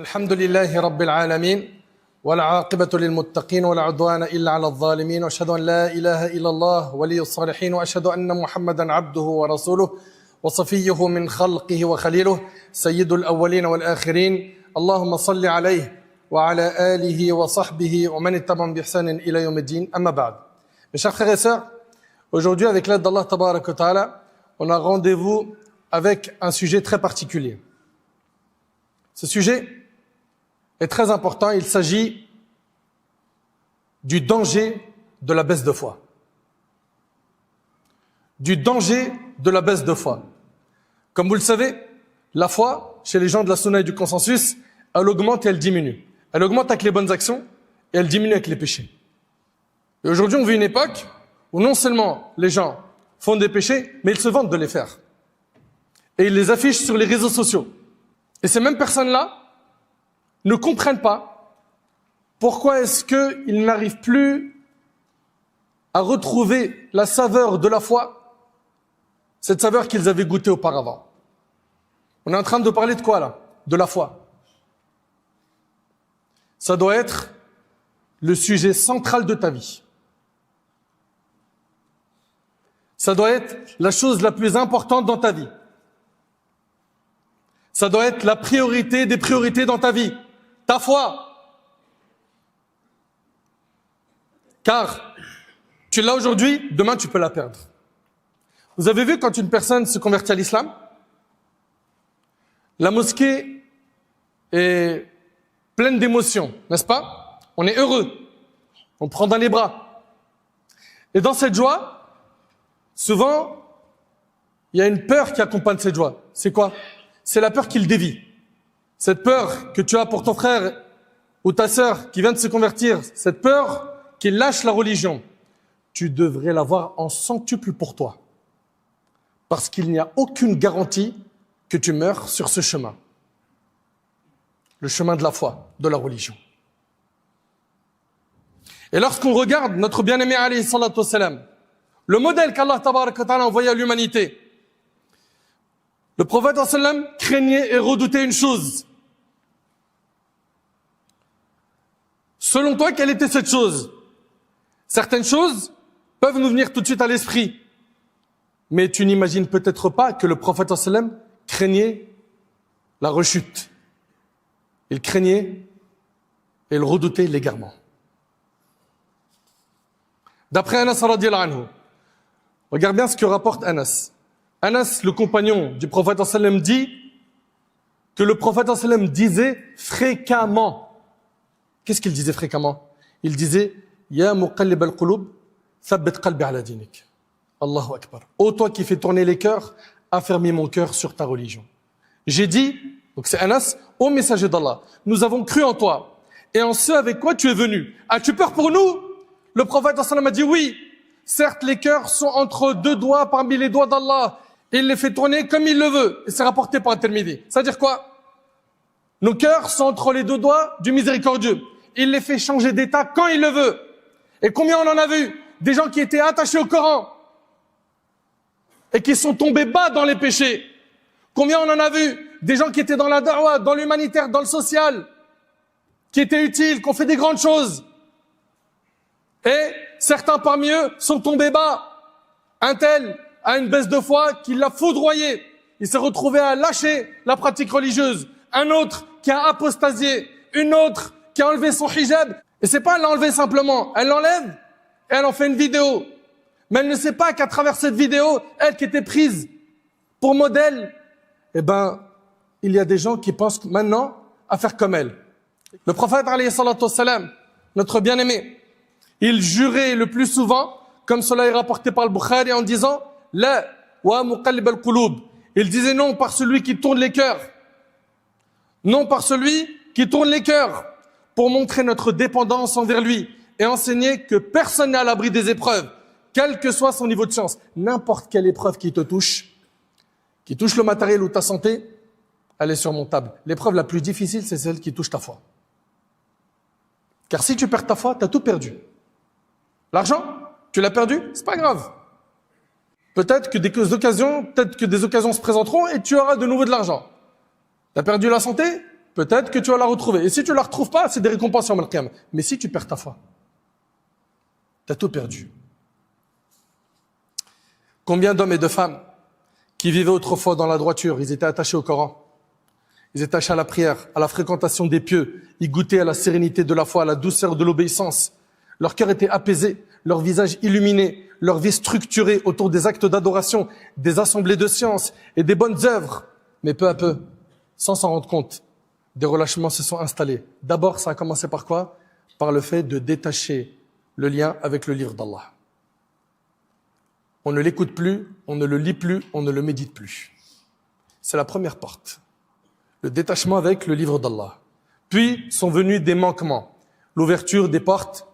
الحمد لله رب العالمين والعاقبة للمتقين ولا عدوان إلا على الظالمين وأشهد أن لا إله إلا الله ولي الصالحين وأشهد أن محمدا عبده ورسوله وصفيه من خلقه وخليله سيد الأولين والآخرين اللهم صل عليه وعلى آله وصحبه ومن اتبعهم بإحسان إلى يوم الدين أما بعد. Mes chers frères et sœurs, aujourd'hui avec l'aide d'Allah Tabarak wa Ta'ala, on a rendez-vous avec un sujet très particulier. Ce sujet est très important, il s'agit du danger de la baisse de foi. Du danger de la baisse de foi. Comme vous le savez, la foi, chez les gens de la sunna et du consensus, elle augmente et elle diminue. Elle augmente avec les bonnes actions et elle diminue avec les péchés. Et aujourd'hui, on vit une époque où non seulement les gens font des péchés, mais ils se vantent de les faire. Et ils les affichent sur les réseaux sociaux. Et ces mêmes personnes-là ne comprennent pas pourquoi est-ce qu'ils n'arrivent plus à retrouver la saveur de la foi, cette saveur qu'ils avaient goûtée auparavant. On est en train de parler de quoi là? De la foi. Ça doit être le sujet central de ta vie. Ça doit être la chose la plus importante dans ta vie. Ça doit être la priorité des priorités dans ta vie. Ta foi. Car tu l'as aujourd'hui, demain tu peux la perdre. Vous avez vu quand une personne se convertit à l'islam, la mosquée est pleine d'émotions, n'est-ce pas? On est heureux, on prend dans les bras. Et dans cette joie, souvent, il y a une peur qui accompagne cette joie. C'est quoi? C'est la peur qu'il dévie. Cette peur que tu as pour ton frère ou ta sœur qui vient de se convertir, cette peur qu'il lâche la religion, tu devrais l'avoir en centuple pour toi. Parce qu'il n'y a aucune garantie que tu meurs sur ce chemin. Le chemin de la foi, de la religion. Et lorsqu'on regarde notre bien-aimé alayhi salatu wassalam, le modèle qu'Allah tabarak wa ta'ala a envoyé à l'humanité, le prophète sallam craignait et redoutait une chose. Selon toi, quelle était cette chose? Certaines choses peuvent nous venir tout de suite à l'esprit. Mais tu n'imagines peut-être pas que le prophète sallam craignait la rechute. Il craignait et il redoutait l'égarement. D'après Anas radiyallahu anhu, regarde bien ce que rapporte Anas. Anas, le compagnon du prophète sallam, dit que le prophète sallam disait fréquemment. Qu'est-ce qu'il disait fréquemment? Il disait Ya muqallib al-qulub, thabbit qalbi ala dinik. Allahu akbar. Ô toi qui fais tourner les cœurs, affermis mon cœur sur ta religion. J'ai dit, donc c'est Anas, ô messager d'Allah, nous avons cru en toi et en ce avec quoi tu es venu. As-tu peur pour nous? Le prophète sallam a dit oui. Certes, les cœurs sont entre deux doigts parmi les doigts d'Allah. Il les fait tourner comme il le veut. Et c'est rapporté par At-Tirmidhi. C'est-à-dire quoi? Nos cœurs sont entre les deux doigts du miséricordieux. Il les fait changer d'état quand il le veut. Et combien on en a vu? Des gens qui étaient attachés au Coran et qui sont tombés bas dans les péchés. Combien on en a vu? Des gens qui étaient dans la da'wah, dans l'humanitaire, dans le social, qui étaient utiles, qui ont fait des grandes choses. Et certains parmi eux sont tombés bas. Un tel a une baisse de foi qui l'a foudroyé. Il s'est retrouvé à lâcher la pratique religieuse. Un autre qui a apostasié. Une autre qui a enlevé son hijab. Et c'est pas elle l'a enlevé simplement. Elle l'enlève et elle en fait une vidéo. Mais elle ne sait pas qu'à travers cette vidéo, elle qui était prise pour modèle, eh ben, il y a des gens qui pensent maintenant à faire comme elle. Le prophète alayhi salatu wassalam, notre bien-aimé, il jurait le plus souvent, comme cela est rapporté par le Bukhari, en disant La wa muqallib al-qulub. Il disait non par celui qui tourne les cœurs. Non par celui qui tourne les cœurs. Pour montrer notre dépendance envers lui et enseigner que personne n'est à l'abri des épreuves, quel que soit son niveau de chance. N'importe quelle épreuve qui te touche, qui touche le matériel ou ta santé, elle est surmontable. L'épreuve la plus difficile, c'est celle qui touche ta foi. Car si tu perds ta foi, tu as tout perdu. L'argent, tu l'as perdu, c'est pas grave. Peut-être que des occasions se présenteront et tu auras de nouveau de l'argent. Tu as perdu la santé, peut-être que tu vas la retrouver. Et si tu ne la retrouves pas, c'est des récompenses sur Al-Qiyam. Mais si tu perds ta foi, tu as tout perdu. Combien d'hommes et de femmes qui vivaient autrefois dans la droiture, ils étaient attachés au Coran, ils étaient attachés à la prière, à la fréquentation des pieux, ils goûtaient à la sérénité de la foi, à la douceur de l'obéissance. Leur cœur était apaisé, leur visage illuminé, leur vie structurée autour des actes d'adoration, des assemblées de sciences et des bonnes œuvres. Mais peu à peu, sans s'en rendre compte, des relâchements se sont installés. D'abord, ça a commencé par quoi? Par le fait de détacher le lien avec le livre d'Allah. On ne l'écoute plus, on ne le lit plus, on ne le médite plus. C'est la première porte. Le détachement avec le livre d'Allah. Puis sont venus des manquements. L'ouverture des portes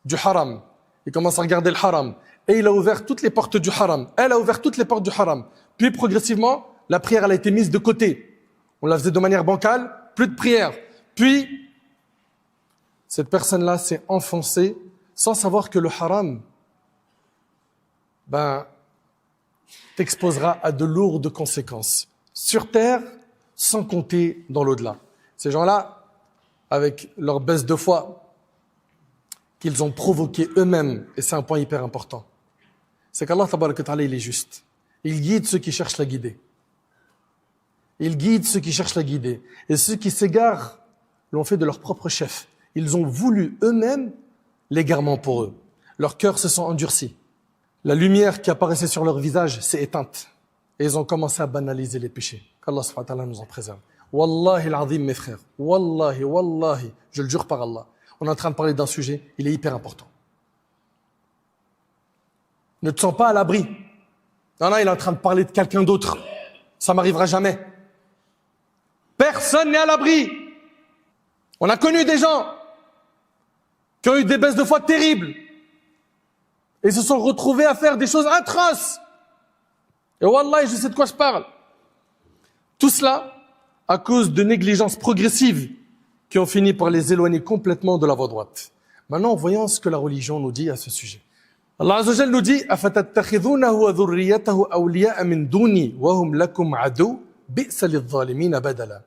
du haram. Il commence à regarder le haram. Et il a ouvert toutes les portes du haram. Elle a ouvert toutes les portes du haram. Puis progressivement, la prière elle a été mise de côté. On la faisait de manière bancale, plus de prière. Puis, cette personne-là s'est enfoncée sans savoir que le haram, t'exposera à de lourdes conséquences. Sur terre, sans compter dans l'au-delà. Ces gens-là, avec leur baisse de foi, qu'ils ont provoqué eux-mêmes, et c'est un point hyper important, c'est qu'Allah tabaraka ta'ala, il est juste. Il guide ceux qui cherchent la guider. Il guide ceux qui cherchent la guider. Et ceux qui s'égarent l'ont fait de leur propre chef. Ils ont voulu eux-mêmes l'égarement pour eux. Leurs cœurs se sont endurcis. La lumière qui apparaissait sur leur visage s'est éteinte. Et ils ont commencé à banaliser les péchés. Qu'Allah subhanahu wa ta'ala nous en préserve. Wallahi al-azim, mes frères. Wallahi, wallahi. Je le jure par Allah. On est en train de parler d'un sujet, il est hyper important. Ne te sens pas à l'abri. Non, il est en train de parler de quelqu'un d'autre. Ça m'arrivera jamais. Personne n'est à l'abri. On a connu des gens qui ont eu des baisses de foi terribles et se sont retrouvés à faire des choses atroces. Et wallah, je sais de quoi je parle. Tout cela à cause de négligences progressives qui ont fini par les éloigner complètement de la voie droite. Maintenant, voyons ce que la religion nous dit à ce sujet. Allah Azza wa Jalla nous dit أَفَتَتَّخِذُونَهُ وَذُرِّيَّتَهُ أَوْلِيَاءَ مِنْ دُونِي وَهُمْ لَكُمْ عَدُوٌّ بِئْسَ لِلظَّالِمِينَ بَدَلًا.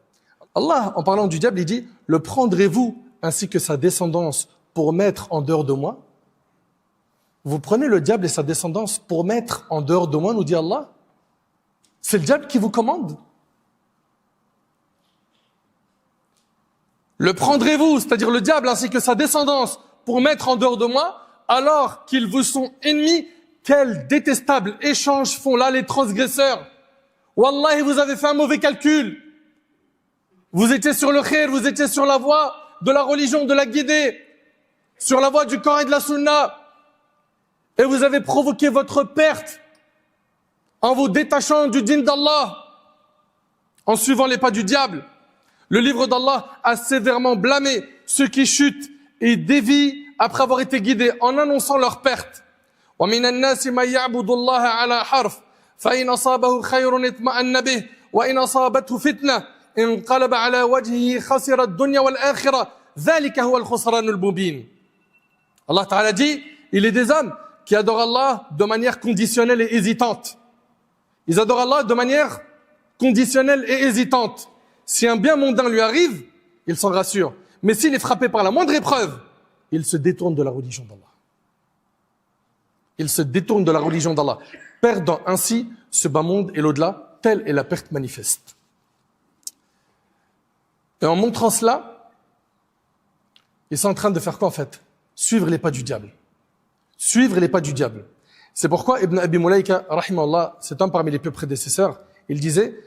Allah, en parlant du diable, il dit « Le prendrez-vous ainsi que sa descendance pour mettre en dehors de moi ?» Vous prenez le diable et sa descendance pour mettre en dehors de moi, nous dit Allah. C'est le diable qui vous commande. Le prendrez-vous, c'est-à-dire le diable ainsi que sa descendance, pour mettre en dehors de moi, alors qu'ils vous sont ennemis? Quel détestable échange font là les transgresseurs. Wallahi, vous avez fait un mauvais calcul. Vous étiez sur le khair, vous étiez sur la voie de la religion, de la guidée, sur la voie du Coran et de la Sunna. Et vous avez provoqué votre perte en vous détachant du dîn d'Allah, en suivant les pas du diable. Le livre d'Allah a sévèrement blâmé ceux qui chutent et dévient après avoir été guidés en annonçant leur perte. وَمِنَ النَّاسِ مَنْ يَعْبُدُ اللَّهَ عَلَى حَرْفٍ فَإِنْ أَصَابَهُ خَيْرٌ اطْمَأَنَّ بِهِ وَإِنْ أَصَابَتْهُ فِتْنَةٌ انقلب على وجهه خسر الدنيا والآخرة ذلك هو الخسران المبين. Allah Ta'ala dit, il est des hommes qui adorent Allah de manière conditionnelle et hésitante. Ils adorent Allah de manière conditionnelle et hésitante. Si un bien mondain lui arrive, il s'en rassure. Mais s'il est frappé par la moindre épreuve, il se détourne de la religion d'Allah. Il se détourne de la religion d'Allah, perdant ainsi ce bas monde et l'au-delà. Telle est la perte manifeste. Et en montrant cela, ils sont en train de faire quoi en fait? Suivre les pas du diable. Suivre les pas du diable. C'est pourquoi Ibn Abi Mulaika, rahimahullah, c'est un parmi les plus prédécesseurs, il disait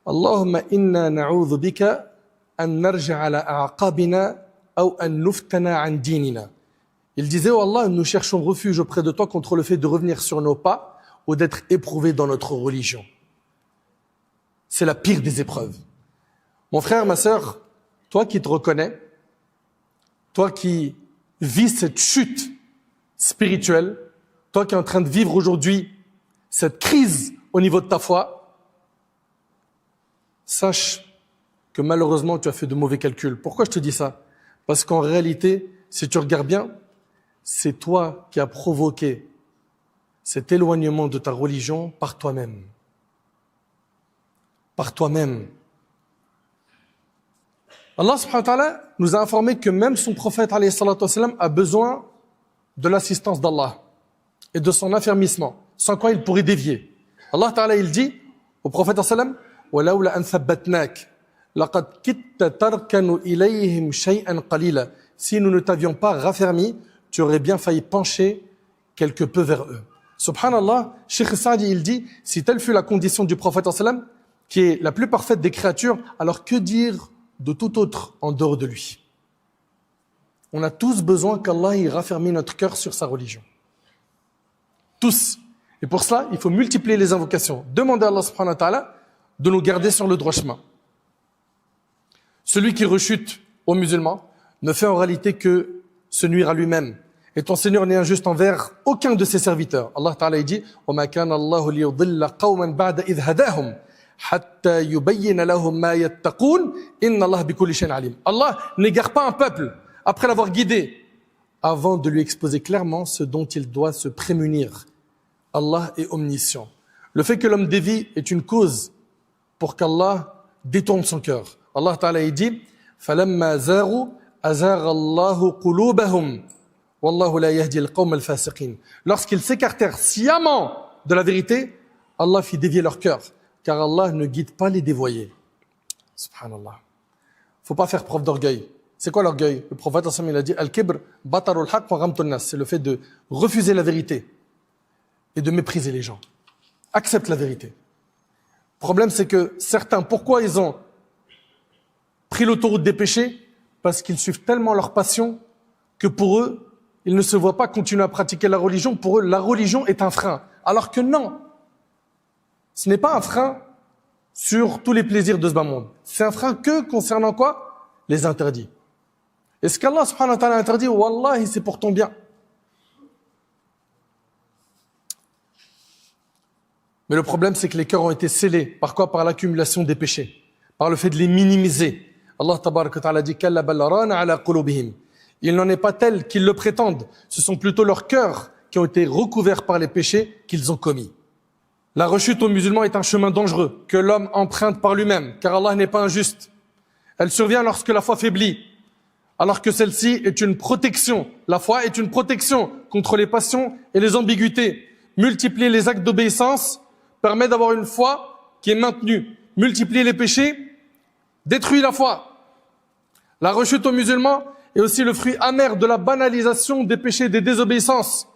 Allahumma inna na'udhu bika an narja ala a'aqabina ou an nuftana an dinina. Il disait, oh Allah, nous cherchons refuge auprès de toi contre le fait de revenir sur nos pas ou d'être éprouvés dans notre religion. C'est la pire des épreuves. Mon frère, ma sœur, toi qui te reconnais, toi qui vis cette chute spirituelle, toi qui es en train de vivre aujourd'hui cette crise au niveau de ta foi, sache que malheureusement tu as fait de mauvais calculs. Pourquoi je te dis ça? Parce qu'en réalité, si tu regardes bien, c'est toi qui as provoqué cet éloignement de ta religion par toi-même. Par toi-même. Allah subhanahu wa ta'ala nous a informé que même son prophète alayhi salatu wassalam a besoin de l'assistance d'Allah et de son affermissement, sans quoi il pourrait dévier. Allah ta'ala il dit au prophète sallam وَلَوْلَا أَنْ ثَبَّتْنَاكَ لَقَدْ كِدْتَ تَرْكَنُ إِلَيْهِمْ شَيْئًا قَلِيلًا. Si nous ne t'avions pas raffermi, tu aurais bien failli pencher quelque peu vers eux. Subhanallah, Cheikh Saadi il dit, si telle fut la condition du prophète sallam, qui est la plus parfaite des créatures, alors que dire de tout autre en dehors de lui? On a tous besoin qu'Allah y raffermisse notre cœur sur sa religion. Tous. Et pour cela, il faut multiplier les invocations. Demander à Allah subhanahu wa ta'ala de nous garder sur le droit chemin. Celui qui rechute aux musulmans ne fait en réalité que se nuire à lui-même. Et ton Seigneur n'est injuste envers aucun de ses serviteurs. Allah ta'ala dit وَمَا كَانَ اللَّهُ لِيُضِلَّ قَوْمًا بَعْدَ إِذْ هَدَاهُمْ حَتَّى يُبَيِّنَ لَهُمْ مَا يَتَّقُونَ إِنَّ اللَّهَ بِكُلِّ شَيْءٍ عَلِيمٌ. Allah n'égare pas un peuple après l'avoir guidé, avant de lui exposer clairement ce dont il doit se prémunir. Allah est omniscient. Le fait que l'homme dévie est une cause pour qu'Allah détourne son cœur. Allah Ta'ala dit فَلَمَّا زَاغُوا أَزَاغَ اللَّهُ قُلُوبَهُمْ وَاللَّهُ لَا يَهْدِي الْقَوْمَ الْفَاسِقِينَ. Lorsqu'ils s'écartèrent sciemment de la vérité, Allah fit dévier leur cœur, car Allah ne guide pas les dévoyés. Subhanallah. Faut pas faire preuve d'orgueil. C'est quoi l'orgueil? Le prophète il a dit Al-Kibr, batarul haq wa ghamtun nas. C'est le fait de refuser la vérité et de mépriser les gens. Accepte la vérité. Le problème, c'est que certains, pourquoi ils ont pris l'autoroute des péchés? Parce qu'ils suivent tellement leur passion que pour eux, ils ne se voient pas continuer à pratiquer la religion. Pour eux, la religion est un frein. Alors que non, ce n'est pas un frein sur tous les plaisirs de ce bas monde. C'est un frein que concernant quoi? Les interdits. Et ce qu'Allah subhanahu wa ta'ala interdit, wallahi, c'est pour ton bien. Mais le problème, c'est que les cœurs ont été scellés. Par quoi? Par l'accumulation des péchés. Par le fait de les minimiser. Allah tabaraka wa ta'ala dit Kalla bal rana ala qulubihim. Il n'en est pas tel qu'ils le prétendent. Ce sont plutôt leurs cœurs qui ont été recouverts par les péchés qu'ils ont commis. La rechute aux musulmans est un chemin dangereux que l'homme emprunte par lui-même, car Allah n'est pas injuste. Elle survient lorsque la foi faiblit, alors que celle-ci est une protection. La foi est une protection contre les passions et les ambiguïtés. Multiplier les actes d'obéissance permet d'avoir une foi qui est maintenue. Multiplier les péchés détruit la foi. La rechute aux musulmans est aussi le fruit amer de la banalisation des péchés et des désobéissances.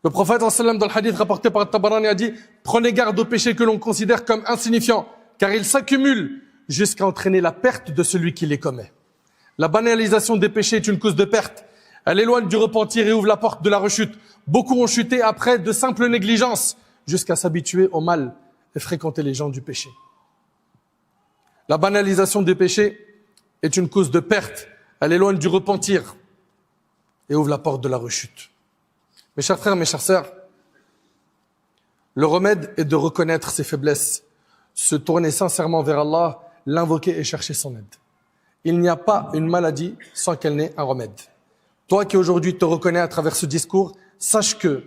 Le prophète sallam dans le hadith rapporté par Tabarani a dit « Prenez garde aux péchés que l'on considère comme insignifiants, car ils s'accumulent jusqu'à entraîner la perte de celui qui les commet. » La banalisation des péchés est une cause de perte. Elle éloigne du repentir et ouvre la porte de la rechute. Beaucoup ont chuté après de simples négligences, jusqu'à s'habituer au mal et fréquenter les gens du péché. La banalisation des péchés est une cause de perte. Elle éloigne du repentir et ouvre la porte de la rechute. Mes chers frères, mes chères sœurs, le remède est de reconnaître ses faiblesses, se tourner sincèrement vers Allah, l'invoquer et chercher son aide. Il n'y a pas une maladie sans qu'elle n'ait un remède. Toi qui aujourd'hui te reconnais à travers ce discours, sache que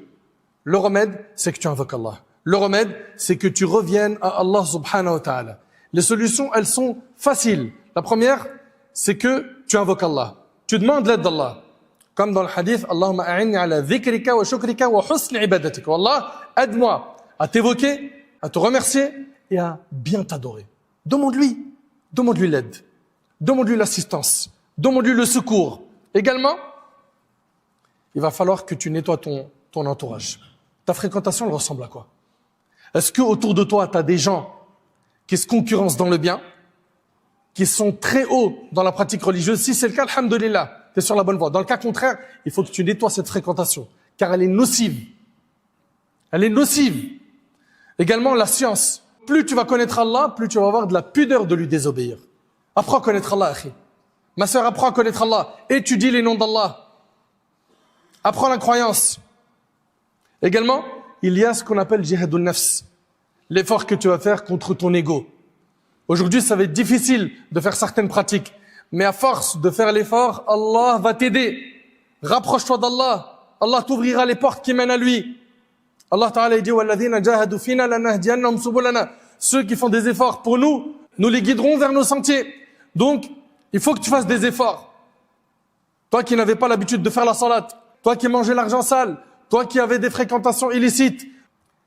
le remède, c'est que tu invoques Allah. Le remède, c'est que tu reviennes à Allah subhanahu wa ta'ala. Les solutions, elles sont faciles. La première, c'est que tu invoques Allah. Tu demandes l'aide d'Allah. Comme dans le hadith, Allahumma a'inni ala dhikrika wa shukrika wa husni ibadatika. Allah, aide-moi à t'évoquer, à te remercier et à bien t'adorer. Demande-lui l'aide. Demande-lui l'assistance. Demande-lui le secours. Également, il va falloir que tu nettoies ton entourage. Ta fréquentation, elle ressemble à quoi? Est-ce que autour de toi, tu as des gens qui se concurrencent dans le bien, qui sont très hauts dans la pratique religieuse? Si c'est le cas, alhamdulillah, tu es sur la bonne voie. Dans le cas contraire, il faut que tu nettoies cette fréquentation, car elle est nocive. Elle est nocive. Également, la science. Plus tu vas connaître Allah, plus tu vas avoir de la pudeur de lui désobéir. Apprends à connaître Allah, akhi. Ma sœur, apprends à connaître Allah. Étudie les noms d'Allah. Apprends la croyance. Également, il y a ce qu'on appelle jihadun nafs. L'effort que tu vas faire contre ton ego. Aujourd'hui, ça va être difficile de faire certaines pratiques. Mais à force de faire l'effort, Allah va t'aider. Rapproche-toi d'Allah. Allah t'ouvrira les portes qui mènent à lui. Allah Ta'ala dit « Walladhina jahadu fina lanahdiyannahum subulana » Ceux qui font des efforts pour nous, nous les guiderons vers nos sentiers. Donc, il faut que tu fasses des efforts. Toi qui n'avais pas l'habitude de faire la salat, toi qui mangeais l'argent sale, toi qui avais des fréquentations illicites,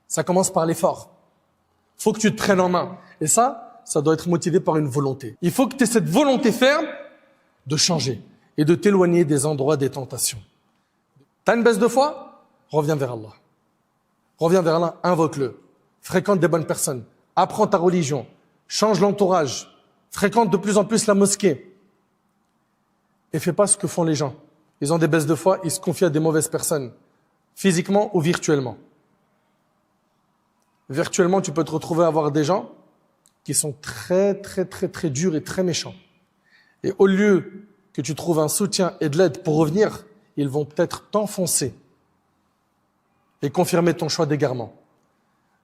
ça commence par l'effort. Il faut que tu te prennes en main. Et ça doit être motivé par une volonté. Il faut que tu aies cette volonté ferme de changer et de t'éloigner des endroits des tentations. T'as une baisse de foi? Reviens vers Allah. Reviens vers Allah, invoque-le. Fréquente des bonnes personnes. Apprends ta religion. Change l'entourage. Fréquente de plus en plus la mosquée. Et fais pas ce que font les gens. Ils ont des baisses de foi, ils se confient à des mauvaises personnes. Physiquement ou virtuellement. Virtuellement, tu peux te retrouver à avoir des gens qui sont très durs et très méchants. Et au lieu que tu trouves un soutien et de l'aide pour revenir, ils vont peut-être t'enfoncer et confirmer ton choix d'égarement.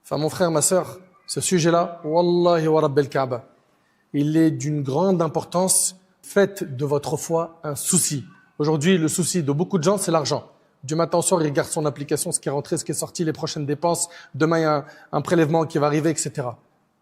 Enfin, mon frère, ma sœur, ce sujet-là, Wallahi wa Rabbil Kaaba, il est d'une grande importance. Faites de votre foi un souci. Aujourd'hui, le souci de beaucoup de gens, c'est l'argent. Du matin au soir, il regarde son application, ce qui est rentré, ce qui est sorti, les prochaines dépenses. Demain, il y a un prélèvement qui va arriver, etc.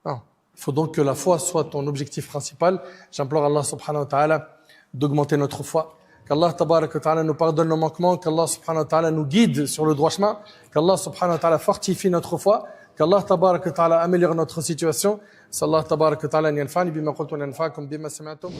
Non. Il faut donc que la foi soit ton objectif principal. J'implore Allah subhanahu wa ta'ala d'augmenter notre foi. Qu'Allah tabarak wa ta'ala nous pardonne nos manquements. Qu'Allah subhanahu wa ta'ala nous guide sur le droit chemin. Qu'Allah subhanahu wa ta'ala fortifie notre foi. Qu'Allah tabarak wa ta'ala améliore notre situation. Sallallahu tabarak wa ta'ala an yanfa'ani bima qultu wa yanfa'akum bima sami'tum.